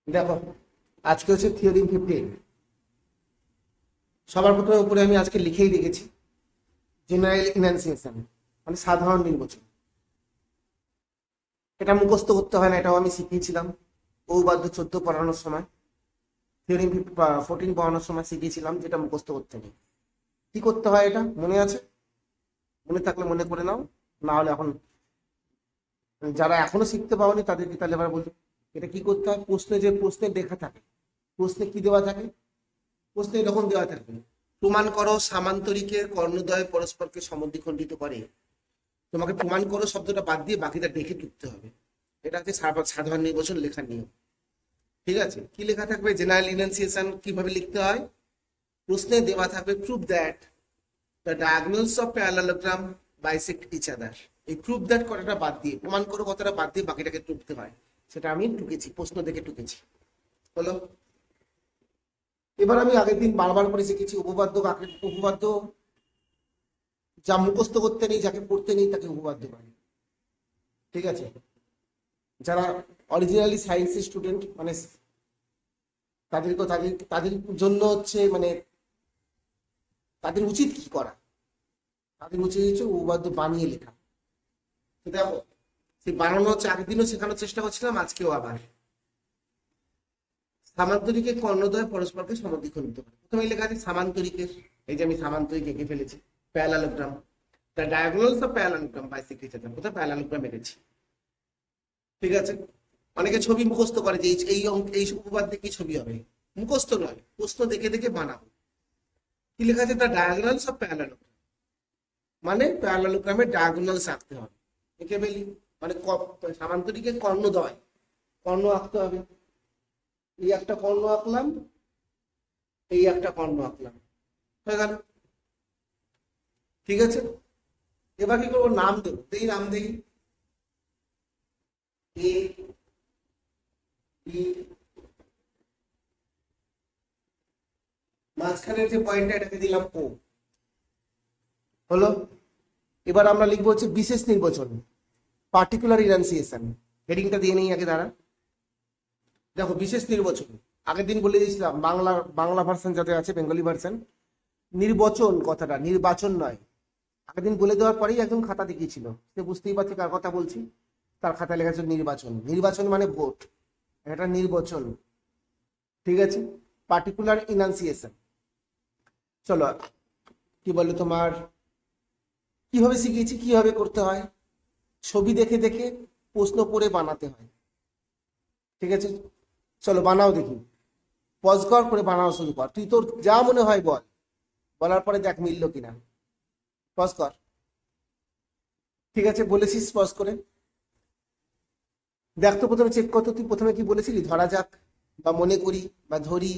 দেখো, আজকে হচ্ছে থিওরিম 15। সবার প্রথমে উপরে আমি আজকে লিখেই রেখেছি জেনারেল ইনান্সিয়েশন, মানে সাধারণ নির্বাচন। এটা মুখস্থ করতে হয় না, এটাও আমি শিখিয়েছিলাম উপপাদ্য 14 পড়ানোর সময়, থিওরিম 14 পড়ানোর সময় শিখিয়েছিলাম যেটা মুখস্থ করতে নেই। কি করতে হয় এটা মনে আছে? মনে থাকলে মনে করে নাও, না হলে এখন যারা এখনো শিখতে পাওনি তাদেরকে তাহলে এবার বলছি এটা কি করতে হয়। প্রশ্নে যে প্রশ্নে দেখা থাকে, প্রশ্নে কি দেওয়া থাকে, প্রশ্নে এরকম দেওয়া থাকবে, প্রমাণ করো সামান্তরিকের কর্ণদ্বয় পরস্পরকে সমদ্বিখণ্ডিত করে। তোমাকে প্রমাণ করো শব্দটা বাদ দিয়ে বাকিটা দেখে টুকতে হবে। এটা হচ্ছে সাধারণ নির্বাচন লেখার নিয়ম। ঠিক আছে, কি লেখা থাকবে? জেনারেল ইনান্সিয়েশন কিভাবে লিখতে হয়? প্রশ্নে দেওয়া থাকবে prove that the diagonals of parallelogram bisect each other. এই প্রুভ দ্যাট কথাটা বাদ দিয়ে, প্রমাণ করো কথাটা বাদ দিয়ে বাকিটাকে টুকতে হয়। সেটা আমি টুকেছি, প্রশ্ন দেখে টুকেছি। হলো? এবার আমি আগের দিন বারবার করে শিখেছি উপপাদ্য কাকে, উপপাদ্য যা মুখস্থ করতে নেই, যাকে পড়তে নেই তাকে উপপাদ্য বলে। ঠিক আছে, যারা অরিজিনালি সায়েন্সের স্টুডেন্ট মানে তাদেরকে তাদের তাদের জন্য হচ্ছে মানে তাদের উচিত কি করা, তাদের উচিত হচ্ছে উপপাদ্য বানিয়ে লেখা। তো দেখো, সেই বানানো হচ্ছে, আগের দিনও শেখানোর চেষ্টা করছিলাম, আজকেও আবার। সামান্তরিকের কর্ণদ্বয় পরস্পরকে সমদ্বিখণ্ডিত করে। প্রথমে লেখা আছে সামান্তরিকের, এই যে আমি সামান্তরিক এঁকে ফেলেছি, parallelogram, the diagonals of parallelogram bisect each other. কোথায় প্যারালেলোগ্রাম এঁকেছি? ঠিক আছে, অনেকে ছবি মুখস্থ করে যে এই এই উপপাদ্যে কি ছবি হবে। মুখস্থ নয়, প্রশ্ন দেখে দেখে বানাবো। কি লেখা আছে? দ্য ডায়াগোনালস অফ প্যারালেলোগ্রাম, মানে প্যারালেলোগ্রামের ডায়াগোনালস আঁকতে হবে। এঁকে ফেলি, মানে সামান্তরিকের কর্ণদ্বয়, কর্ণ আঁকতে হবে। এই একটা কর্ণ আঁকলাম, এই একটা কর্ণ আঁকলাম, হয়ে গেল। ঠিক আছে, এবার কি করবো? নাম দেবো, এই নাম দেই এ বি, মাঝখানের যে পয়েন্টটা এটাকে দিলাম ও। হলো? এবার আমরা লিখবো হচ্ছে বিশেষ নির্বাচন, পার্টিকুলার ইনান্সিয়েশন। হেডিংটা দিয়ে নেই আগে, দাঁড়া। দেখো, বিশেষ নির্বাচন আগের দিন বলে দিয়েছিলাম, বাংলা ভার্সন যাতে আছে, বেঙ্গলি ভার্সন, নির্বাচন কথাটা নির্বাচন নয়। আগের দিন বলে দেওয়ার পরেই একদম খাতা দেখিয়েছিল, সে বুঝতেই পারছি কার কথা বলছি। তার খাতায় লেখা আছে নির্বাচন। নির্বাচন মানে ভোট, এটা নির্বাচন। ঠিক আছে, পার্টিকুলার ইনান্সিয়েশন। চলো, কি বলে তোমার, কিভাবে শিখিয়েছি, কিভাবে করতে হয়। ছবি দেখে দেখে প্রশ্ন পড়ে বানাতে হয়। ঠিক আছে, চলো বানাও দেখি। পজ কর, করে বানাও শুরু কর। তুই তোর যা মনে হয় বল, বলার পরে দেখ মিললো কিনা। পজ কর। ঠিক আছে, বলেছিস পজ করে দেখ তো। প্রথমে চেক কর তো, তুই প্রথমে কি বলেছিলি? ধরা যাক, বা মনে করি, বা ধরি,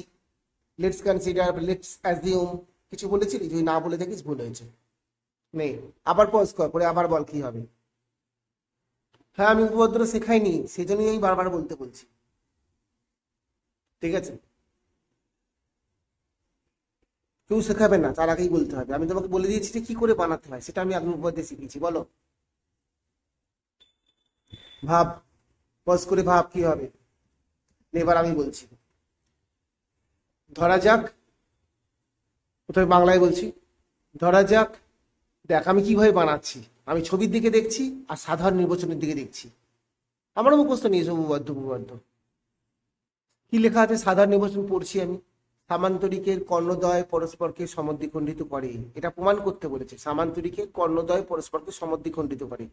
লেটস কনসিডার, লেটস অ্যাজিউম, কিছু বলেছিলি? যদি না বলে থাকিস ভুল হয়েছে। নেই, আবার পজ কর, করে আবার বল কি হবে। হ্যাঁ, আমি উপপাদ্য শেখাইনি, সেই জন্যই আমি বারবার বলতে বলছি। ঠিক আছে, কেউ শেখাবে না, তার আগেই বলতে হবে। আমি তোমাকে বলে দিয়েছি যে কি করে বানাতে হয়, সেটা আমি আগে উপপাদ্যে শিখিয়েছি। বলো, ভাব, পজ করে ভাব কি হবে। এবার আমি বলছি, ধরা যাক, প্রথমে বাংলায় বলছি। ধরা যাক, দেখ আমি কিভাবে বানাচ্ছি, আমি ছবির দিকে দেখছি আর সাধারণ নির্বাচনের দিকে দেখছি। আমারও মুখস্থ নিয়েছে উপপাদ্য। উপপাদ্য কি লেখা আছে? সাধারণ নির্বাচন পড়ছি আমি, সামান্তরিকের কর্ণদ্বয় পরস্পরকে সমদ্বিখণ্ডিত করে। এটা প্রমাণ করতে বলেছে, সামান্তরিকের কর্ণদ্বয় পরস্পরকে সমদ্বিখণ্ডিত করে।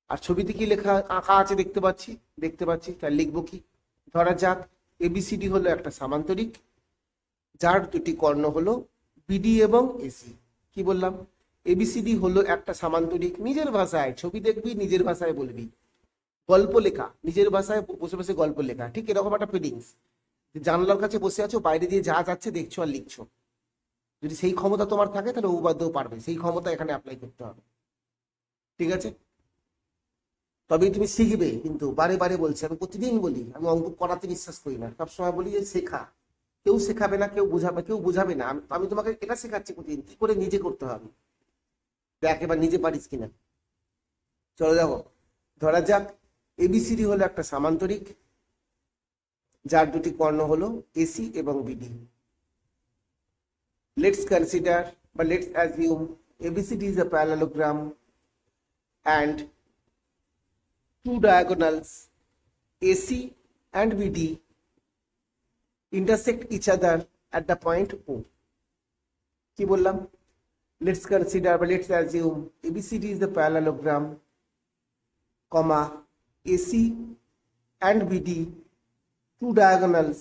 আর ছবিতে কি লেখা আঁকা আছে দেখতে পাচ্ছি, দেখতে পাচ্ছি, তাই লিখবো কি? ধরা যাক এবিসিডি হলো একটা সামান্তরিক, যার দুটি কর্ণ হলো বিডি এবং এসি। কি বললাম? এবিসিডি হলো একটা সামান্তরিক। নিজের ভাষায় ছবি দেখবি, নিজের ভাষায় বলবি। গল্প লেখা, নিজের ভাষায় বসে বসে গল্প লেখা, ঠিক এরকম একটা ফিলিংস। জানলার কাছে বসে আছো, বাইরে দিয়ে যা যাচ্ছে দেখছো আর লিখছো। যদি সেই ক্ষমতা তোমার থাকে তাহলে উপপাদ্যও পারবে, সেই ক্ষমতা এখানে অ্যাপ্লাই করতে হবে। ঠিক আছে, তবেই তুমি শিখবে। কিন্তু বারে বারে বলছি, আমি প্রতিদিন বলি, আমি অঙ্ক করাতে বিশ্বাস করি না, সবসময় বলি যে শেখা। কেউ শেখাবে না, কেউ বোঝাবে না। আমি তোমাকে এটা শেখাচ্ছি প্রতিদিন, কি করে নিজে করতে হবে। দেখ এবার নিজে পারিস কিনা। চলো দেখো, ধরা যাক এবিসিডি হলো একটা সামান্তরিক, যার দুটি কর্ণ হলো এসি এবং বিডি। লেটস কনসিডার বা let's assume ABCD is a parallelogram and two diagonals AC and BD intersect each other at the point O. কি বললাম? Let's consider বা let's assume ABCD is the parallelogram, comma AC and BD, two diagonals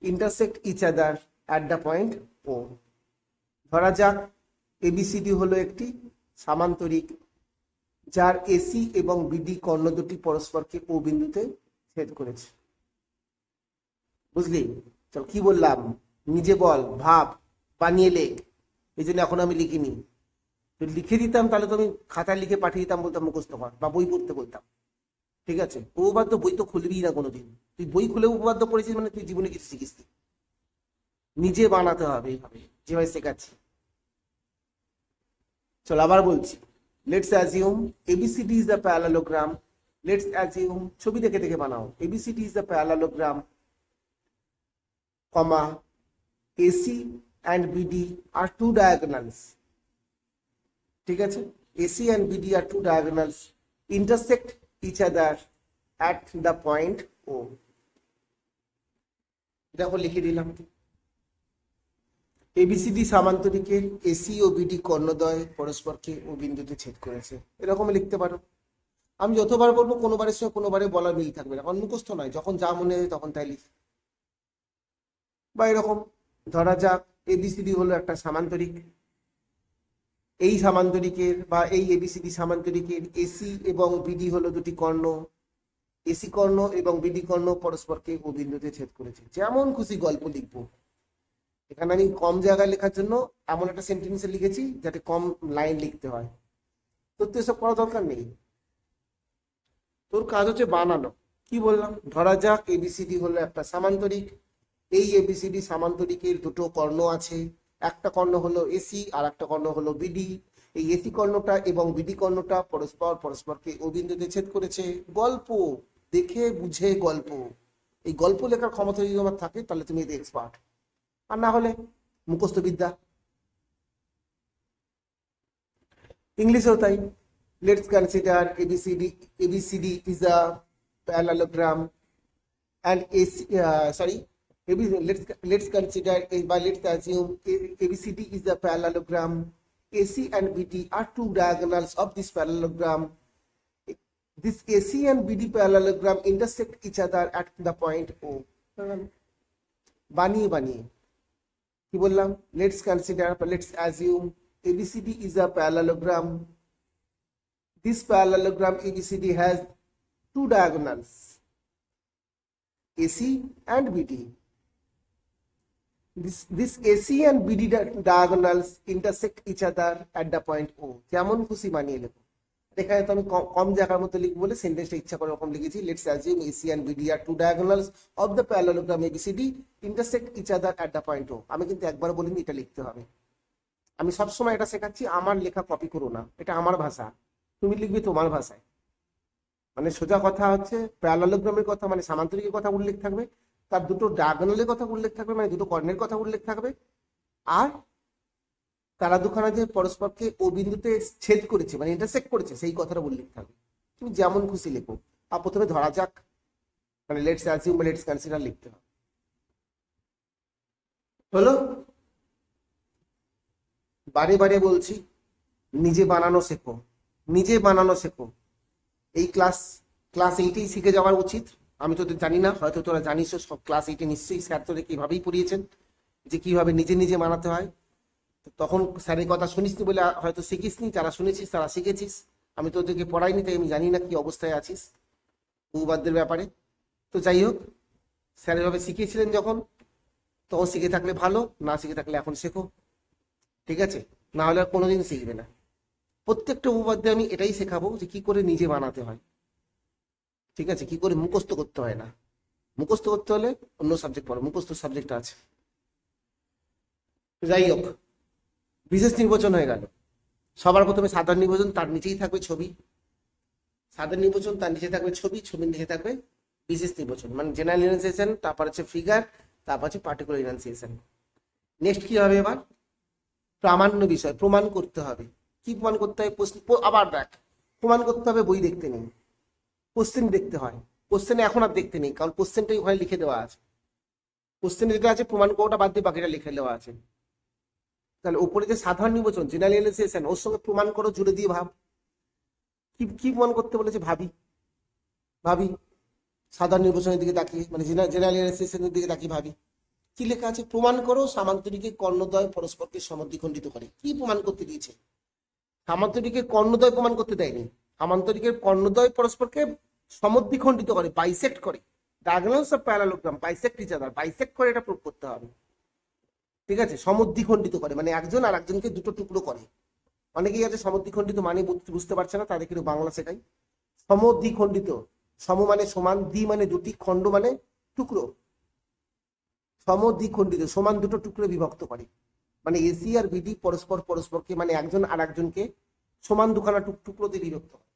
intersect each other at the point O. ধরা যাক ABCD হলো একটি সামান্তরিক যার AC এবং BD কর্ণ দুটি পরস্পরকে ও বিন্দুতে ছেদ করেছে। বুঝলি? চল কি বললাম নিজে বল, ভাব, বানিয়ে লেখ। এই জন্য এখন আমি লিখিনি। যদি লিখে দিতাম তাহলে তো আমি খাতায় লিখে পাঠিয়ে দিতাম, বলতাম মুখস্থ কর বা বই পড়তে বলতাম। ঠিক আছে? উপপাদ্য বই তো খুলবি না কোনোদিন। তুই বই খুলে উপপাদ্য পড়েছিস মানে তুই জীবনে কিছু শিখিস। নিজে বানাতে হবে এইভাবে যেভাবে শেখাচ্ছি। চল আবার বলছি, let's assume ABCD is a parallelogram. Let's assume, ছবি দেখে দেখে বানাও, ABCD is a parallelogram, comma AC and BD are two diagonals. ঠিক আছে? AC and BD are two diagonals intersect each other at the point O. দেখো লিখে দিলাম। ABCD সামান্তরিকের AC ও BD কর্ণদ্বয় পরস্পরকে ও বিন্দুতে ছেদ করেছে, এরকম লিখতে পারো। আমি যতবার বলবো কোনোবারের সঙ্গে কোনোবারে বলার মিল থাকবে না, কারণ মুখস্থ নয়, যখন যা মনে হয় তখন তাই লিখি। বা এরকম ধরা যাক ABCD হলো একটা সামান্তরিক, এই সামান্তরিকের বা এই ABCD সামান্তরিকের এসি এবং বিডি হলো দুটি কর্ণ, এসি কর্ণ এবং বিডি কর্ণ পরস্পরকে ও বিন্দুতে ছেদ করেছে। যেমন খুশি গল্প লিখবো। এখানে আমি কম জায়গায় লেখার জন্য এমন একটা সেন্টেন্সে লিখেছি যাতে কম লাইন লিখতে হয়। তোর তো এসব করা দরকার নেই, তোর কাজ হচ্ছে বানানো। কি বললাম? ধরা যাক ABCD হলো একটা সামান্তরিক, এই ABCD সামান্তরিকের দুটো কর্ণ আছে, একটা কর্ণ হলো এসি আর একটা কর্ণ হলো বিডি। এই এসি কর্ণটা এবং বিডি কর্ণটা পরস্পরকে ও বিন্দুতে ছেদ করেছে। গল্প দেখে বুঝে গল্প, এই গল্প লেখার ক্ষমতা যদি তোমার থাকে তাহলে তুমি এতে এক্সপার্ট, আর না হলে মুখস্থ বিদ্যা। ইংলিশেও তাই। Let's consider ABCD is a parallelogram and let's consider by let's assume ABCD is a parallelogram. AC and BD are two diagonals of this parallelogram. This AC and BD parallelogram intersect each other at the point O. বানিয়ে বানিয়ে কি বললাম? Let's consider বা let's assume ABCD is a parallelogram. This parallelogram ABCD has two diagonals, AC and BD. This AC and BD diagonals intersect each other at the point O. যেমন খুশি বানিয়ে লেখো। এখানে তো আমি কম জায়গার মতো লিখবো বলে সেন্টেন্সটা ইচ্ছা করে এরকম লিখেছি। Let's assume AC and BD are two diagonals of the parallelogram ABCD intersect each other at the point O. আমি কিন্তু একবার বলিনি এটা লিখতে হবে। আমি সবসময় এটা শেখাচ্ছি, আমার লেখা কপি করো না, এটা আমার ভাষা, তুমি লিখবে তোমার ভাষায়। মানে সোজা কথা হচ্ছে প্যারালেলোগ্রামের কথা মানে সামান্তরিকের কথা উল্লেখ থাকবে, তার দুটো ডায়াগোনালের কথা উল্লেখ থাকবে মানে দুটো কর্ণের কথা উল্লেখ থাকবে, আর তারা দুখানা যে পরস্পরকে ও বিন্দুতে ছেদ করেছে মানে ইন্টারসেক্ট করেছে সেই কথাটা উল্লেখ থাকবে। তুমি যেমন খুশি লেখো। আর প্রথমে ধরা যাক মানে লেটস অ্যাজিউম বা লেটস কনসিডার লিখতে হবে। হলো? বারে বারে বলছি নিজে বানানো শেখো, নিজে বানানো শেখো। এই ক্লাস 8-এই শিখে যাওয়ার উচিত। আমি তোদের জানি না, হয়তো তোরা জানিস, সব ক্লাস 8-এ নিশ্চয়ই স্যার তোদের কিভাবেই পড়িয়েছেন যে কিভাবে নিজে নিজে বানাতে হয়। তখন স্যারের কথা শুনিসনি বলে হয়তো শিখিসনি, যারা শুনেছিস তারা শিখেছিস। আমি তোদেরকে পড়াইনি তাই আমি জানি না কি অবস্থায় আছিস উপপাদ্যের ব্যাপারে। তো যাই হোক, স্যার এভাবে শিখিয়েছিলেন যখন, তখন শিখে থাকলে ভালো, না শিখে থাকলে এখন শেখো। ঠিক আছে? না হলে আর কোনোদিন শিখবে না। প্রত্যেকটা উপপাদ্যে আমি এটাই শেখাবো যে কি করে নিজে বানাতে হয়। ঠিক আছে? কি করে মুখস্থ করতে হয় না। মুখস্থ করতে হলে অন্য সাবজেক্ট পড়ো, মুখস্থ সাবজেক্ট আছে। যাই হোক, বিশেষ নির্বাচন হয়ে গেল। সবার প্রথমে সাধারণ নির্বাচন, তার নিচেই থাকবে ছবি। সাধারণ নির্বাচন, তার নিচে থাকবে ছবি, ছবির নিচে থাকবে বিশেষ নির্বাচন মানে জেনারেল ইনাউন্সিয়েশন, তারপর হচ্ছে ফিগার, তারপর হচ্ছে পার্টিকুলার ইনাউন্সিয়েশন। নেক্সট কি হবে এবার? প্রামাণ্য বিষয়, প্রমাণ করতে হবে। কি প্রমাণ করতে হবে? আবার দেখ, প্রমাণ করতে হবে বই দেখতে নেই, কোশ্চেন দেখতে হয়। কোশ্চেনে এখন আর দেখতে নেই, কারণ কোশ্চেনটাই ওখানে লিখে দেওয়া আছে। কোশ্চেনে যেটা আছে প্রমাণ করাটা বাদ দিয়ে বাকিটা লিখে দেওয়া আছে। তাহলে উপরে যে সাধারণ নির্বাচন জেনারেল ইনাউন্সিয়েশন, ওর সঙ্গে প্রমাণ করো, জুড়ে দিয়ে ভাব। কি কি প্রমাণ করতে বলেছে? ভাবি সাধারণ নির্বাচনের দিকে তাকিয়ে, মানে জেনারেল ইনাউন্সিয়েশনের দিকে তাকিয়ে ভাবি। কি লেখা আছে? প্রমাণ করো সামান্তরিকের কর্ণদ্বয় পরস্পরকে সমদ্বিখণ্ডিত করে। কি প্রমাণ করতে দিয়েছে? সামান্তরিকের কর্ণদ্বয় প্রমাণ করতে দেয়নি, সামান্তরিকের কর্ণদ্বয় পরস্পরকে সমদ্বিখণ্ডিত করে, বাইসেক্ট করে। Diagonals of parallelogram bisect each other, bisect করে এটা প্রুভ করতে হবে। ঠিক আছে, সমদ্বিখণ্ডিত করে মানে একজন আর একজনকে দুটো টুকরো করে। অনেকেই আছে সমদ্বিখণ্ডিত মানে বুঝতে পারছে না, তাদেরকে একটু বাংলা শেখাই। সমদ্বিখণ্ডিত, সম মানে সমান, দ্বি মানে দুটি, খণ্ড মানে টুকরো। সমদ্বিখণ্ডিত সমান দুটো টুকরো বিভক্ত করে, মানে এসি আর বিডি পরস্পরকে মানে একজন আর একজনকে সমান দুখানা টুকরোতে বিভক্ত করে।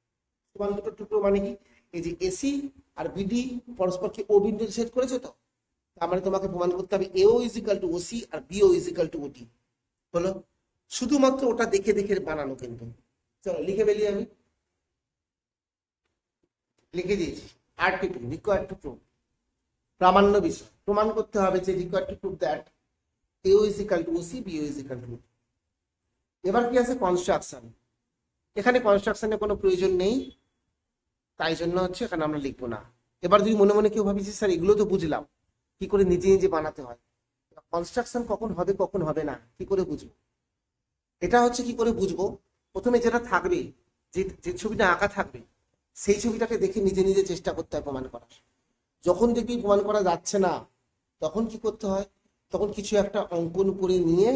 সমান দুটো টুকরো মানে কি? এই যে এসি আর বিডি পরস্পরকে ও বিন্দু সেট করেছে, তো তার মানে তোমাকে প্রমাণ করতে হবে AO is equal to OC আর BO is equal to OD. হলো, শুধুমাত্র ওটা দেখে দেখে বানানো। কিন্তু চলো লিখে ফেলি, আমি লিখে দিয়েছি। আর্টিকেল রিকোয়ার্ড টু প্রুভ, প্রামাণ্য বিষয়, প্রমাণ করতে হবে যে required to prove that AO is equal to OC, BO is equal to OD. এবার কি আছে? কনস্ট্রাকশন। এখানে কনস্ট্রাকশনের কোনো প্রয়োজন নেই, তাই জন্য হচ্ছে এখানে আমরা লিখবো না। এবার যদি মনে মনে কেউ ভাবিস স্যার এগুলো তো বুঝলাম, কি করে নিজে নিজে বানাতে হয়, কনস্ট্রাকশন কখন হবে কখন হবে না কি করে বুঝবো? এটা হচ্ছে কি করে বুঝবো, প্রথমে যেটা থাকবে, যে ছবিটা আঁকা থাকবে, সেই ছবিটাকে দেখে নিজে নিজে চেষ্টা করতে হয় প্রমাণ করার। যখন দেখবি প্রমাণ করা যাচ্ছে না, তখন কি করতে হয়? তখন কিছু একটা অঙ্কন করে নিয়ে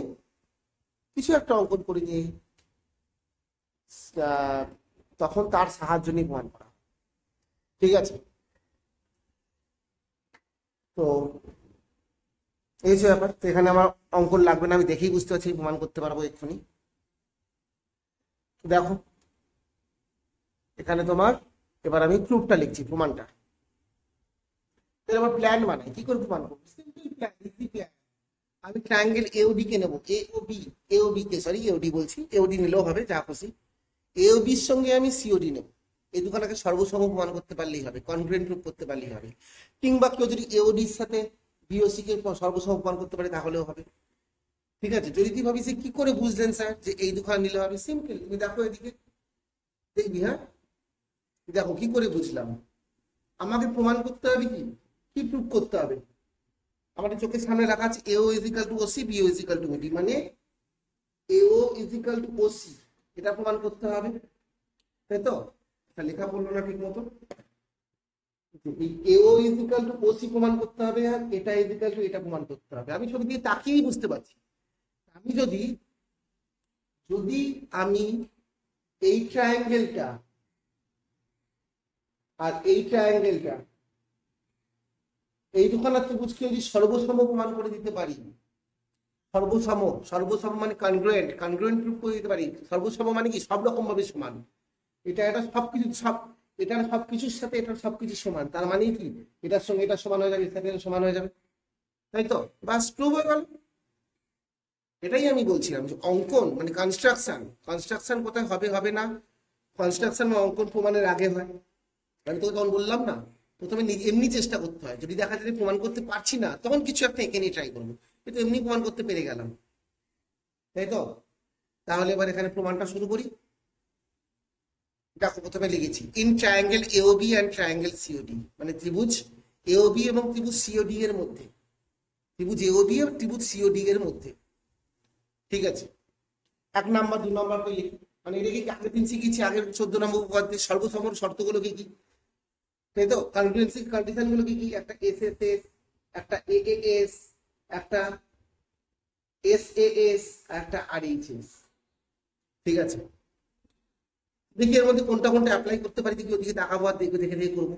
তখন তার সাহায্য নিয়ে প্রমাণ করা। ঠিক আছে, তো এই যে ব্যাপার। তো এখানে আমার অঙ্কন লাগবে না, আমি দেখেই বুঝতে পারছি, প্রমাণ করতে পারবো এক্ষুনি। দেখো এখানে তোমার, এবার আমি প্রুফটা লিখছি, প্রমাণটা। আমার প্ল্যান বানাই, কি করে প্রমাণ করবো? Simple plan, easy plan. আমি ট্রায়াঙ্গেল এওডি কে নেবো, এওবি কে, সরি এওডি বলছি, এওডি নিলেও হবে, যা খুশি। এওবির সঙ্গে আমি সিওডি নেবো। এই দুখানাকে সর্বসম প্রমাণ করতে পারলেই হবে, কনগ্রুয়েন্ট প্রুফ করতে পারলেই হবে। কিংবা কেউ যদি এওডির সাথে বিওসি কে সর্বসম প্রমাণ করতে পারে তাহলেও হবে। ঠিক আছে, যদি তুই ভাবিস কি করে বুঝলেন স্যার যে এই দুখানা নিলে হবে? সিম্পল, তুমি দেখো এদিকে, দেখবি। হ্যাঁ, দেখো কি করে বুঝলাম। আমাকে প্রমাণ করতে হবে কি, কি প্রুফ করতে হবে? আমাদের চোখের সামনে রাখা আছে AO is equal to OC, BO is equal to OD, মানে এও ইজ ইকাল টু ওসি, এটা প্রমাণ করতে হবে, তাই তো? এটা লেখা বললো না ঠিক মতো। এও ইজ ইকাল টু ওসি প্রমাণ করতে হবে, আর এটা ইজ ইকাল টু এটা প্রমাণ করতে হবে। আমি ছবি দিয়ে তাকিয়েই বুঝতে পারছি। আমি যদি আমি এই ট্রায়াঙ্গেলটা আর এই ট্রায়াঙ্গেলটা, এই দুখানা ত্রিভুজকে যদি সর্বসম প্রমাণ করে দিতে পারি, সর্বসম মানে কনগ্রুয়েন্ট প্রুফ করে দিতে পারি। সর্বসম মানে কি? সব রকম ভাবে সমান। এটা এটার সবকিছুর সাথে এটার সবকিছু সমান, তার মানে কি এটার সঙ্গে এটা সমান হয়ে যাবে, এটার সাথে সমান হয়ে যাবে, তাই তো? বাস প্রুভ হয়ে গেল। এটাই আমি বলছিলাম যে অঙ্কন মানে কনস্ট্রাকশন কোথায় হবে হবে না, কনস্ট্রাকশন বা অঙ্কন প্রমাণের আগে হয়। আমি তোকে তখন বললাম না, প্রথমে এমনি চেষ্টা করতে হয়, যদি দেখা যায় প্রমাণ করতে পারছি না তখন কিছু একটা এঁকে নিয়ে ট্রাই করবো, কিন্তু এমনি প্রমাণ করতে পেরে গেলাম, তাই তো? তাহলে এবার এখানে প্রমাণটা শুরু করি। দেখো প্রথমে লিখেছি in triangle AOB and triangle COD, মানে ত্রিভুজ এওবি এবং ত্রিভুজ সিওডি এর মধ্যে, ত্রিভুজ এওবি এবং ত্রিভুজ সিওডি এর মধ্যে। ঠিক আছে, 1 নাম্বার 2 নাম্বার করে লিখি, মানে এটা কি আগের দিন শিখেছি, আগের 14 নম্বর উপপাদ্যের সর্বসম শর্তগুলো কি কি, তাই তো? কনগ্রুয়েন্সি কন্ডিশন গুলো কি কি? একটা এসএসএস, একটা এএএস, একটা এসএএস, একটা আরএইচএস। ঠিক আছে, দেখি এর মধ্যে কোনটা কোনটা অ্যাপ্লাই করতে পারি, দেখি ওদিকে তাকাবো আর দেখে দেখে দেখে করবো।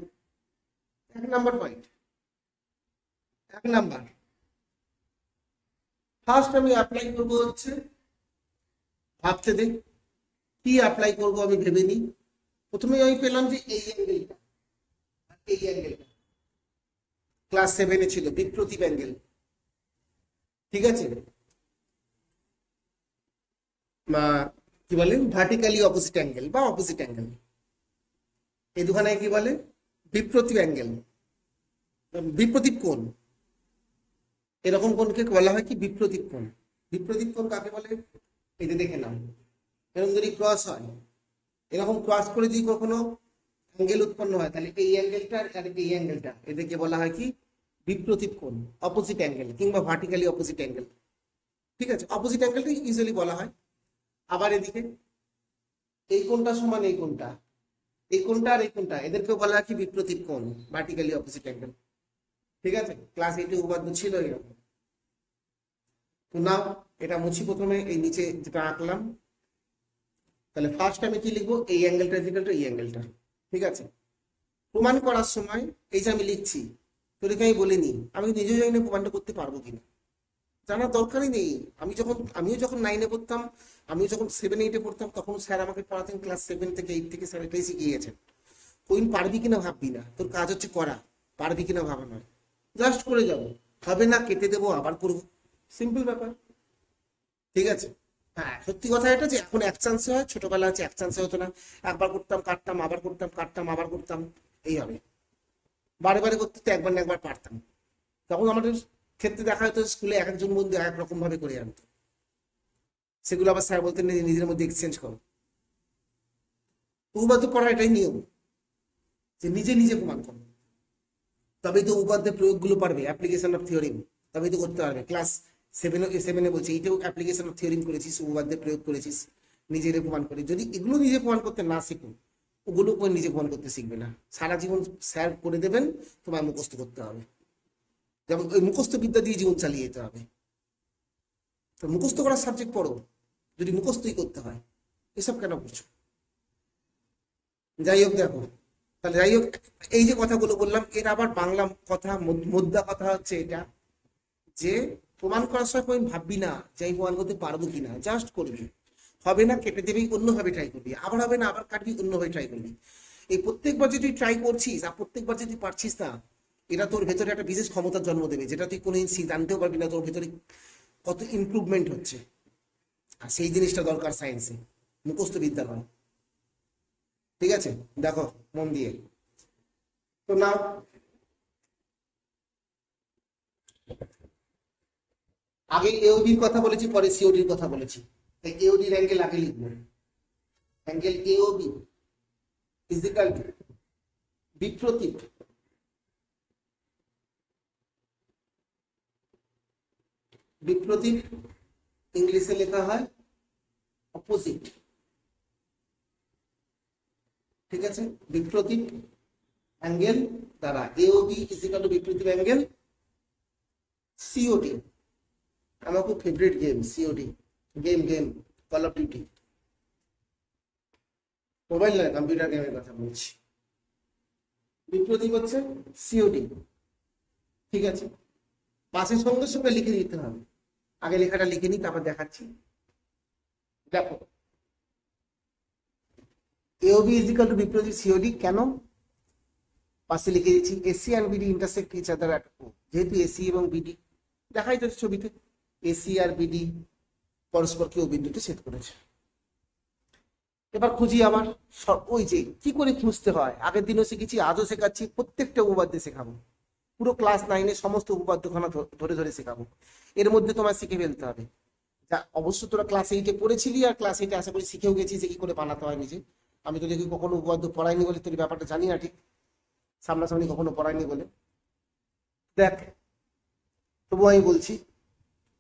1 নাম্বার পয়েন্ট, 1 নাম্বার ফার্স্ট আমি অ্যাপ্লাই করবো হচ্ছে, ভাবতে দে কি অ্যাপ্লাই করবো, আমি ভেবে নিই। প্রথমে আমি পেলাম যে এই অ্যাঙ্গেলটা, ক্লাস 7-এ ছিল বিপ্রতীপ অ্যাঙ্গেল। ঠিক আছে, কি বলেন ভার্টিক্যালি অপোজিট অ্যাঙ্গেল বা অপোজিট অ্যাঙ্গেল, এই দুখানে কি বলে বিপ্রতীপ অ্যাঙ্গেল, বিপ্রতীপ কোণ। এরকম কোণকে বলা হয় কি বিপ্রতীপ কোণ। বিপ্রতীপ কোণ কাকে বলে, এই যে দেখে নাও, এরকম যদি ক্রস হয়, এরকম ক্রস করে যদি কখনো অ্যাঙ্গেল উৎপন্ন হয়, তাহলে এই অ্যাঙ্গেলটা আর এই অ্যাঙ্গেলটা এদেরকে বলা হয় কি বিপ্রতীপ কোণ, অপোজিট অ্যাঙ্গেল কিংবা ভার্টিক্যালি অপোজিট অ্যাঙ্গেল। ঠিক আছে, অপোজিট অ্যাঙ্গেলটা ইউজুয়ালি বলা হয়। আবার এদিকে এই কোণটা সমান এই কোণটা, এই কোণটা আর এই কোণটা এদেরকেও বলা হয় কি বিপ্রতীপ কোণ, ভার্টিক্যালি অপোজিট অ্যাঙ্গেল। ঠিক আছে, ক্লাস 8-এ উপপাদ্য ছিল এরকম। তো নাও এটা মুছি প্রথমে, এই নিচে যেটা আঁকলাম। তাহলে ফার্স্ট আমি কি লিখবো, এই অ্যাঙ্গেলটা ইকুয়াল টু এই অ্যাঙ্গেলটা। ঠিক আছে, প্রমাণ করার সময় এই যে আমি লিখছি, তোদেরকে আমি বলিনি, আমি নিজেও জানি না প্রমাণটা করতে পারবো কিনা, জানার দরকারই নেই। আমিও যখন 9-এ পড়তাম, আমিও যখন 7-8-এ পড়তাম, তখন স্যার আমাকে পড়াতেন ক্লাস 7 থেকে 8 থেকে স্যার এটাই শিখিয়েছেন। কোন পারবি কিনা ভাববি না, তোর কাজ হচ্ছে করা, পারবি কিনা ভাবা নয়, জাস্ট করে যাবো, হবে না কেটে দেবো আবার করবো, সিম্পল ব্যাপার। ঠিক আছে, হ্যাঁ সত্যি কথা এটা যে এখন এক চান্সে হয়, ছোটবেলা আছে এক চান্সে হতো না, একবার করতাম কাটতাম, আবার করতাম কাটতাম, আবার করতাম, এই হবে। বারে বারে করতে তো একবার না একবার পারতাম। তখন আমাদের ক্ষেত্রে দেখা হতো স্কুলে এক একজন বন্ধু এক রকম ভাবে করে আনতো, সেগুলো আবার স্যার বলতেন নিজের মধ্যে এক্সচেঞ্জ করো। উপপাদ্য পড়া এটাই নিয়ম যে নিজে নিজে প্রমাণ করো, তবেই তো উপপাদ্যের প্রয়োগগুলো পারবে, অ্যাপ্লিকেশন অফ থিওরিম, তবেই তো করতে পারবে। ক্লাস 7-এ বলছি, এইটাও অ্যাপ্লিকেশন অফ থিওরিম করেছিস, উপপাদ্যের প্রয়োগ করেছিস, নিজের প্রমাণ করে। যদি এগুলো নিজে প্রমাণ করতে না শিখো, ওগুলো নিজে প্রমাণ করতে শিখবে না, সারা জীবন স্যার করে দেবেন, তোমার মুখস্থ করতে হবে। যেমন ওই মুখস্থ বিদ্যা দিয়ে জীবন চালিয়ে যেতে হবে। তো মুখস্থ করার সাবজেক্ট পড়ো, যদি মুখস্থই করতে হয়, এসব কেন করছো? যাই হোক, দেখো তাহলে যাই হোক, এই যে কথাগুলো বললাম এর আবার বাংলা কথা, মোদ্দা কথা হচ্ছে এটা যে প্রমাণ করার সময় কোনো ভাববি না যে আমি প্রমাণ করতে পারবো কিনা, জাস্ট করবি, হবে না কেটে দেবি, অন্যভাবে ট্রাই করবি, আবার হবে না আবার কাটবি, অন্যভাবে ট্রাই করবি। এই প্রত্যেকবার যদি তুই ট্রাই করছিস আর প্রত্যেকবার যদি পারছিস না, এটা তোর ভেতরে একটা বিশেষ ক্ষমতার জন্ম দেবে, যেটা তুই কোনোদিন জানতেও পারবি না তোর ভেতরে কত ইমপ্রুভমেন্ট হচ্ছে। আর সেই জিনিসটা দরকার সায়েন্সে, মুখস্থ বিদ্যা নয়। ঠিক আছে, দেখো মন দিয়ে। তো না, আগে এওবির কথা বলেছি, পরে সিওডির কথা বলেছি। তাই এওডির অ্যাঙ্গেল আগে লিখবো, angle AOB is equal to বিপ্রতীপ বিপ্রতীপ ইংলিশে লেখা হয় অপোজিট। ঠিক আছে, বিপ্রতীপ অ্যাঙ্গেল দ্বারা এওবি ইজ ইকুয়াল টু বিপ্রতীপ অ্যাঙ্গেল সিওডি। আমার খুব favourite game COD, game call of duty, mobile নয় কম্পিউটার গেমের কথা বলছি। বিপ্রতীপ হচ্ছে সিওডি। ঠিক আছে, পাশের সঙ্গে সঙ্গে লিখে দিতে হবে, আগে লেখাটা লিখে নিই তারপর দেখাচ্ছি। দেখো এওবি ইজ ইকুয়াল টু বিপ্রতীপ সিওডি, কেন পাশে লিখে দিচ্ছি AC and BD intersect each other at O, যেহেতু এসি এবং বিডি দেখাই যাচ্ছে ছবিতে, এসি আর বিডি পরস্পরকে ও বিন্দুতে ছেদ করেছে। এবার খুঁজি আবার ওই যে কি করে খুঁজতে হয়, আগের দিনও শিখেছি, আজও শেখাচ্ছি, প্রত্যেকটা উপপাদ্য শেখাবো, পুরো ক্লাস 9-এ সমস্ত উপপাদ্যখানা ধরে ধরে শেখাবো। এর মধ্যে তোমার শিখে ফেলতে হবে, যা অবশ্য তোরা ক্লাস 8-এ পড়েছিলি আর ক্লাস 8-এ আশা করি শিখেও গেছিস যে কি করে বানাতে হয় নিজে। আমি তো দেখি কখনো উপপাদ্য পড়াইনি বলে তোর ব্যাপারটা জানি না, ঠিক সামনাসামনি কখনো পড়াইনি বলে। দেখ তবু আমি বলছি,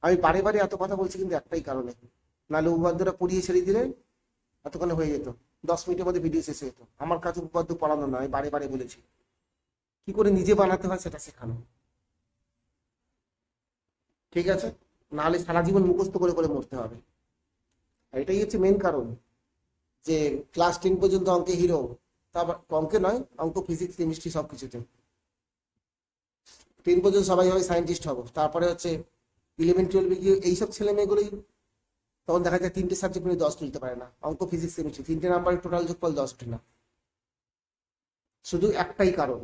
আমি বারে বারে এত কথা বলছি কিন্তু একটাই কারণে, নাহলে উপপাদ্যটা পড়িয়ে ছেড়ে দিলে এতক্ষণে হয়ে যেত, 10 মিনিটের মধ্যে ভিডিও শেষ হয়ে যেত। আমার কাছে উপপাদ্য পড়ানো না, আমি বারে বারে বলেছি কি করে নিজে বানাতে হয় সেটা শেখানো। ঠিক আছে, নাহলে সারা জীবন মুখস্থ করে করে মরতে হবে। এটাই হচ্ছে মেন কারণ যে ক্লাস 10 পর্যন্ত অঙ্কে হিরো, তারপর অঙ্কে নয়, অঙ্ক ফিজিক্স কেমিস্ট্রি সব কিছুতে 10 পর্যন্ত সবাই হয় সায়েন্টিস্ট হবো, তারপরে হচ্ছে 11-12 গিয়ে এইসব ছেলে মেয়েগুলোই তখন দেখা যায় 3টে সাবজেক্ট নিয়ে 10 তুলতে পারে না, অঙ্ক ফিজিক্স কেমিস্ট্রি 3টে নাম্বারের টোটাল যোগফল 10 ওঠে না। শুধু একটাই কারণ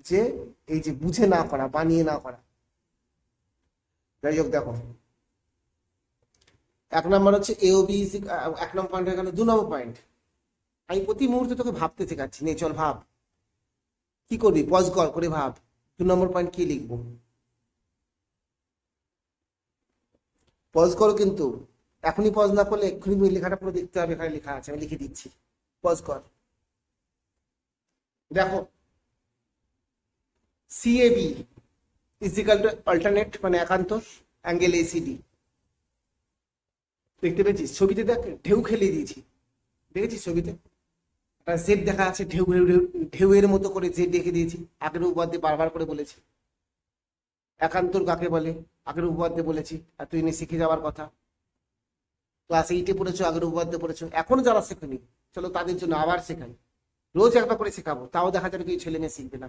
যে এই যে বুঝে না করা, বানিয়ে না করা। যাই হোক, দেখো 1 নম্বর হচ্ছে এওবি, 1 নম্বর পয়েন্ট হয়ে গেল। 2 নম্বর পয়েন্ট, আমি প্রতি মুহূর্তে তোকে ভাবতে শেখাচ্ছি, নে চল ভাব, কি করবি, পজ কর করে ভাব। 2 নম্বর পয়েন্ট কি লিখবো, পজ করো, কিন্তু এখনই পজ না করলে এক্ষুনি লেখাটা পুরো দেখতে হবে, এখানে লেখা আছে, আমি লিখে দিচ্ছি, পজ কর। দেখো CAB is equal two alternate, মানে একান্তর, অ্যাঙ্গেল এসিডি। দেখতে পেয়েছিস ছবিতে, দেখ ঢেউ খেলিয়ে দিয়েছি, দেখেছিস ছবিতে একটা জেড দেখা আছে, ঢেউ ঢেউ ঢেউয়ের মতো করে জেড দেখে দিয়েছি। আগের উপপাদ্য দিয়ে বারবার করে বলেছি একান্তর কাকে বলে, আগের উপপাদ্যে বলেছি, আর তুই নিয়ে শিখে যাওয়ার কথা। ক্লাস 8-এ পড়েছো, আগের উপপাদ্য পড়েছো, এখনো যারা শেখেনি চলো তাদের জন্য আবার শেখাই, রোজ একবার করে শেখাবো, তাও দেখা যাবে কেউ ছেলে মেয়ে শিখবে না।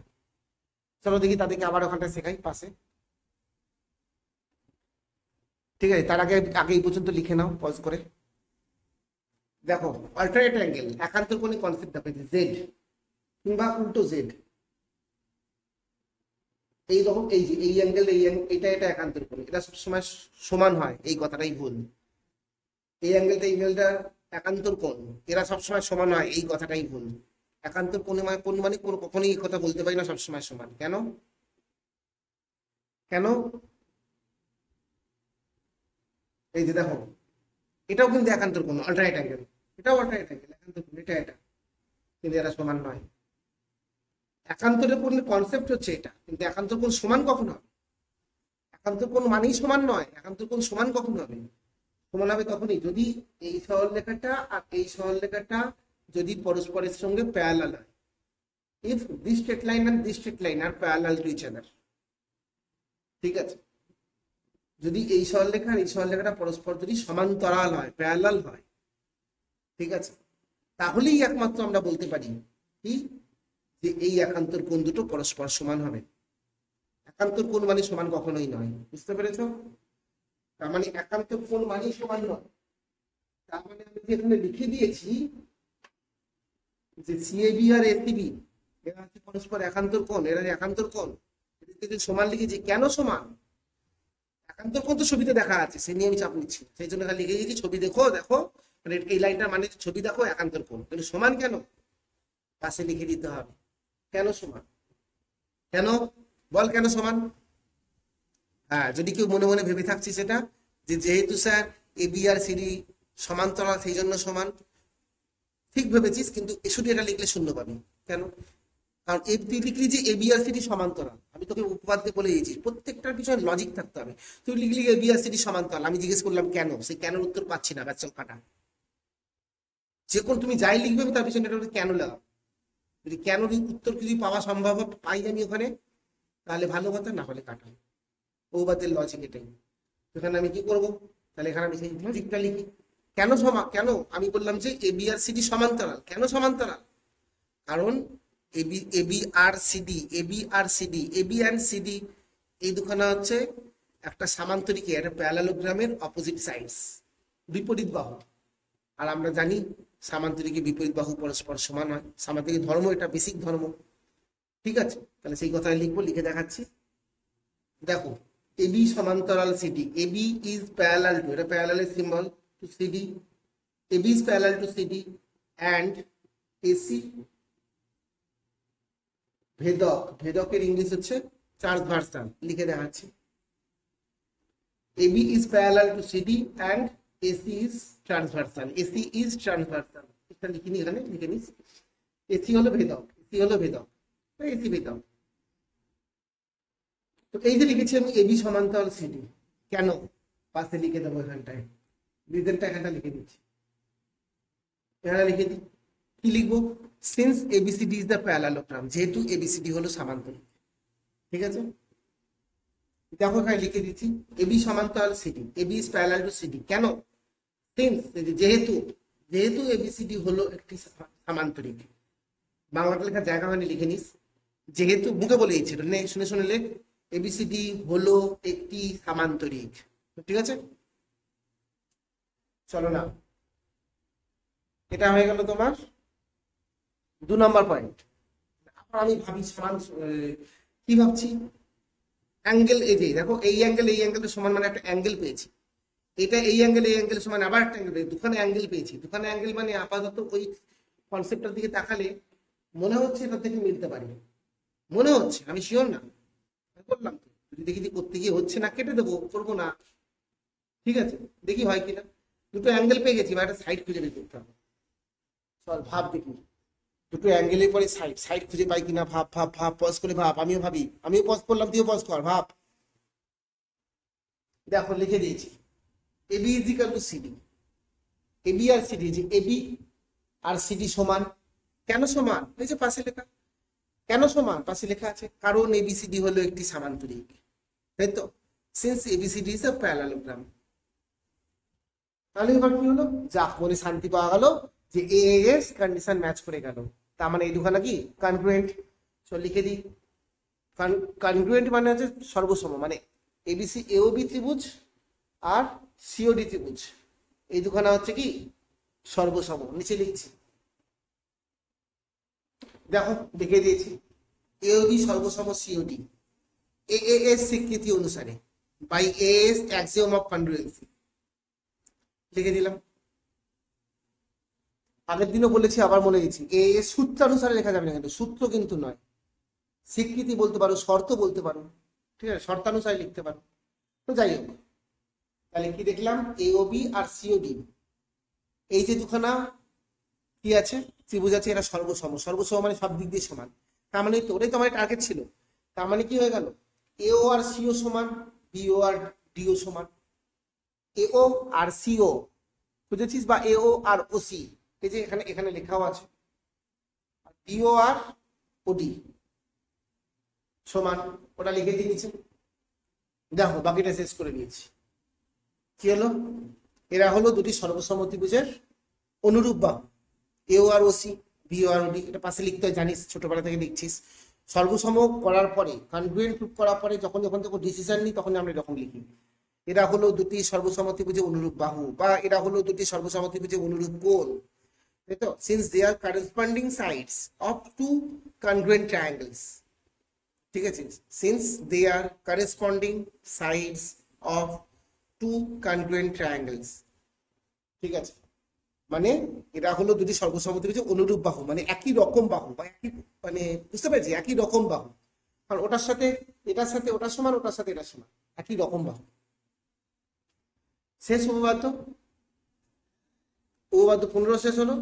চলো দেখি তাদেরকে আবার ওখানটা শেখাই পাশে, ঠিক আছে? তার আগে আগে এই পর্যন্ত লিখে নাও পজ করে। দেখো অল্টারনেট অ্যাঙ্গেল, একান্তর কোণের কনসেপ্ট দেখো, জেড কিংবা উল্টো জেড, এই রকম এই যে এই অ্যাঙ্গেল, এটা এটা একান্তর কোণ, এটা সবসময় সমান হয়, এই কথাটাই ভুল। এই অ্যাঙ্গেলটা, এই অ্যাঙ্গেলটা একান্তর কোণ, এরা সবসময় সমান হয়, এই কথাটাই ভুল। একান্তর কোণ মানে কোণ মানে কখনোই এই কথা বলতে পারি না সবসময় সমান। কেন কেন এই যে দেখো এটাও কিন্তু একান্তর কোণ, অল্টারনেট অ্যাঙ্গেল, এটাও অল্টারনেট অ্যাঙ্গেল, একান্তর কোণ এটা এটা, কিন্তু এরা সমান নয়। একান্তরের কোণের কনসেপ্ট হচ্ছে এটা, কিন্তু একান্তর কোণ সমান কখন হবে? একান্তর কোণ মানেই সমান নয়, একান্তর কোণ সমান কখন হবে? সমান হবে তখনই যদি এই সরলরেখাটা আর এই সরলরেখাটা যদি পরস্পরের সঙ্গে প্যারালাল হয়। If this straight line and this straight line are parallel to each other, ঠিক আছে? যদি এই সরলরেখা আর এই সরলরেখাটা পরস্পর যদি সমান্তরাল হয়, প্যারালাল হয়, ঠিক আছে, তাহলেই একমাত্র আমরা বলতে পারি কি যে এই একান্তর কোণ দুটো পরস্পর সমান হবে। একান্তর কোণ মানে সমান কখনোই নয়, বুঝতে পেরেছো? তার মানে একান্তর কোণ মানে সমান নয়। তার মানে আমি এখানে লিখে দিয়েছি যে সিএবি আর এসিবি এরা হচ্ছে পরস্পর একান্তর কোণ, এরা একান্তর কোণ, এদেরকে সমান লিখেছি। কেন সমান? একান্তর কোণ তো ছবিতে দেখা আছে, সে নিয়ে আমি চাপ নিচ্ছি, সেই জন্য লিখে দিয়েছি ছবি দেখো, দেখো মানে এই লাইনটার মানে ছবি দেখো একান্তর কোণ, কিন্তু সমান কেন পাশে লিখে দিতে হবে। কেন সমান? কেন বল, কেন সমান? হ্যাঁ, যদি কেউ মনে মনে ভেবে থাকছি সেটা যে যেহেতু স্যার এবি আর সিডি সমান্তরাল সেই জন্য সমান, ঠিক ভেবেছিস, কিন্তু শুধু এটা লিখলে শূন্য পাবি। কেন? কারণ তুই লিখলি যে এবি আর সিডি সমান্তরাল, আমি তোকে উপপাদ্যে বলে দিয়েছি প্রত্যেকটার পিছনে লজিক থাকতে হবে। তুই লিখলি এবি আর সিডি সমান্তরাল, আমি জিজ্ঞেস করলাম কেন, সেই কেন উত্তর পাচ্ছি না, ব্যাচল কাটা। যে কোন তুমি যাই লিখবে তার পিছনে এটা কেন লাগাও, যদি কেন উত্তর যদি পাওয়া সম্ভব পাই আমি ওখানে, তাহলে ভালো কথা, না হলে কাটা। উপপাদ্যের লজিক এটাই। এখানে আমি কি করবো, তাহলে এখানে আমি সেই লজিকটা লিখি। কেন কেন আমি বললাম যে এবি আর সিডি সমান্তরাল, কেন সমান্তরাল? কারণ এবি এবি আর সিডি, এবি আর সিডি, এবি অ্যান্ড সিডি এই দুখানা হচ্ছে একটা সামান্তরিক, একটা প্যারালোগ্রামের অপোজিট সাইডস, বিপরীত বাহু। আর আমরা জানি সামান্তরিকে বিপরীত বাহু পরস্পর সমান হয়, সামান্তরিক ধর্ম এটা বেসিক ধর্ম, ঠিক আছে? তাহলে সেই কথাটা লিখবো, লিখে দেখাচ্ছি। দেখো এবি সমান্তরাল CD, AB is parallel to, এটা প্যারালালের symbol, to CD, AB is parallel to CD and AC ভেদক, ভেদকের ইংলিশ হচ্ছে ট্রান্সভার্সাল, লিখে দেখাচ্ছি। AB is parallel to CD and AC is transversal, AC is transversal, এটা লিখিনি, এখানে লিখে নিস। এসি হলো ভেদক, এসি হলো ভেদক, এসি ভেদক। তো এই যে লিখেছি আমি এবি সমান্তরাল সিডি, কেন পাশে লিখে দেবো, এখানটায় রিজনটা এখানটা লিখে দিচ্ছি, এখানে লিখে দিই। কি লিখবো? Since ABCD is the parallelogram, যেহেতু এবিসিডি হলো সমান্তরাল, ঠিক আছে? দেখো এখানে লিখে দিচ্ছি এবি সমান্তরাল CD, AB is parallel to CD. কেন? সিন্স, যেহেতু, যেহেতু এবিসিডি হলো একটি সামান্তরিক। বাংলাটা লেখার জায়গা মানে লিখে নিস, যেহেতু মুখে বলে দিচ্ছি, শুনে শুনে লেখ, এবিসিডি হলো একটি সামান্তরিক, ঠিক আছে? চলো না, এটা হয়ে গেল তোমার 2 নম্বর পয়েন্ট। আর আমি ভাবি সমান কি ভাবছি, অ্যাঙ্গেল এই যে দেখো এই অ্যাঙ্গেলের সমান মানে একটা অ্যাঙ্গেল পেয়েছি, এটা এই অ্যাঙ্গেল সমান আবার একটা অ্যাঙ্গেল পেয়েছি, দুখানে অ্যাঙ্গেল পেয়েছি। দুখানে অ্যাঙ্গেল মানে আপাতত ওই কনসেপ্টটার দিকে তাকালে মনে হচ্ছে এটা থেকে মিলতে পারে, মনে হচ্ছে, আমি শিওর না, করলাম তো, যদি দেখি যে করতে গিয়ে হচ্ছে না কেটে দেবো, করবো না, ঠিক আছে, দেখি হয় কিনা। দুটো অ্যাঙ্গেল পেয়ে গেছি, বা একটা সাইড খুঁজে বের করতে হবে। চল ভাব দেখি, দুটো অ্যাঙ্গেলের পরে সাইড সাইড খুঁজে পাই কিনা, ভাব ভাব ভাব, পজ করে ভাব, আমিও ভাবি, আমিও পজ করলাম, তুইও পজ কর, ভাব। দেখো লিখে দিয়েছি AB is equal to CD, AB আর সিডি, যে এবি আর সিডি সমান, কেন সমান, এই যে পাশে লেখা, কেন সমান পাশে লেখা আছে, কারণ এবিসিডি হলো একটি সামান্তরিক, তাই তো, since ABCD is a parallelogram. তাহলে এবার কি হলো, যাক মনে শান্তি পাওয়া গেল যে এএস কন্ডিশন ম্যাচ করে গেল, তার মানে এই দুখানা কি কনগ্রুয়েন্ট। চল লিখে দিই, কনগ্রুয়েন্ট মানে হচ্ছে সর্বসম, মানে এবিসি এওবি ত্রিভুজ আর সিওডি ত্রিভুজ এই দুখানা হচ্ছে কি সর্বসম। নিচে লিখছি, দেখো লিখে দিয়েছি এওবি সর্বসম সিওডি এএস স্বীকৃতি অনুসারে বাই এএস অ্যাক্সিওম অফ কনগ্রুয়েন্সি, লিখে দিলাম। আগের দিনও বলেছি, আবার বলে দিচ্ছি, এএস সূত্রানুসারে লেখা যাবে না, কিন্তু সূত্র কিন্তু নয়, স্বীকৃতি বলতে পারো, শর্ত বলতে পারো, ঠিক আছে, শর্তানুসারে লিখতে পারো। তো যাই হোক, তাহলে কি দেখলাম, এওবি আর সিওডি এই যে দুখানা কি আছে ত্রিভুজ আছে, এরা সর্বসম, সর্বসম মানে সব দিক দিয়ে সমান, তার মানে তো ওটাই তো আমার টার্গেট ছিল। তার মানে কি হয়ে গেল, এও আর সিও সমান, বিও আর ডিও সমান, এও আর সিও বুঝেছিস, বা এও আর ওসি, এই যে এখানে এখানে লেখাও আছে, বিও আর ওডি সমান, ওটা লিখে দিয়ে নিচে। দেখো বাকিটা শেষ করে নিয়েছি, কি হলো, এরা হলো দুটি সর্বসম ত্রিভুজের অনুরূপ বাহু, এও আর ওসি, বিও আর ওডি, এটা পাশে লিখতে হয় জানিস, ছোটবেলা থেকে লিখছিস। সর্বসম করার পরে, কনগ্রুয়েন্ট প্রুফ করার পরে যখন যখন ডিসিশন নিই তখন আমরা এরকম লিখি, এরা হলো দুটি সর্বসম ত্রিভুজের অনুরূপ বাহু, বা এরা হলো দুটি সর্বসম ত্রিভুজের অনুরূপ কোণ, তাই তো, since they are corresponding sides of two congruent triangles, ঠিক আছে, since they are corresponding sides of two congruent triangles, ঠিক আছে, মানে এরা হলো দুটি সর্বসম ত্রিভুজের অনুরূপ বাহু, মানে একই রকম বাহু, বা একই, মানে বুঝতে পেরেছি, একই রকম বাহু, কারণ ওটার সাথে এটার সাথে ওটার সমান, ওটার সাথে এটার সমান, একই রকম বাহু। শেষ উপপাদ্য, উপপাদ্য 15 শেষ হলো।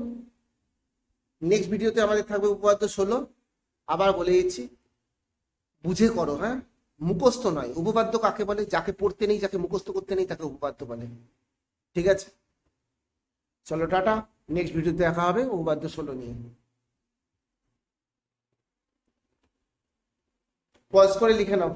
নেক্সট ভিডিওতে আমাদের থাকবে উপপাদ্য 16। আবার বলে দিচ্ছি, বুঝে করো, হ্যাঁ, মুখস্থ নয়। উপপাদ্য কাকে বলে, যাকে পড়তে নেই, যাকে মুখস্থ করতে নেই, তাকে উপপাদ্য বলে, ঠিক আছে। চলো টাটা, নেক্সট ভিডিওতে দেখা হবে উপপাদ্য 16 নিয়ে। পজ করে লিখে নাও।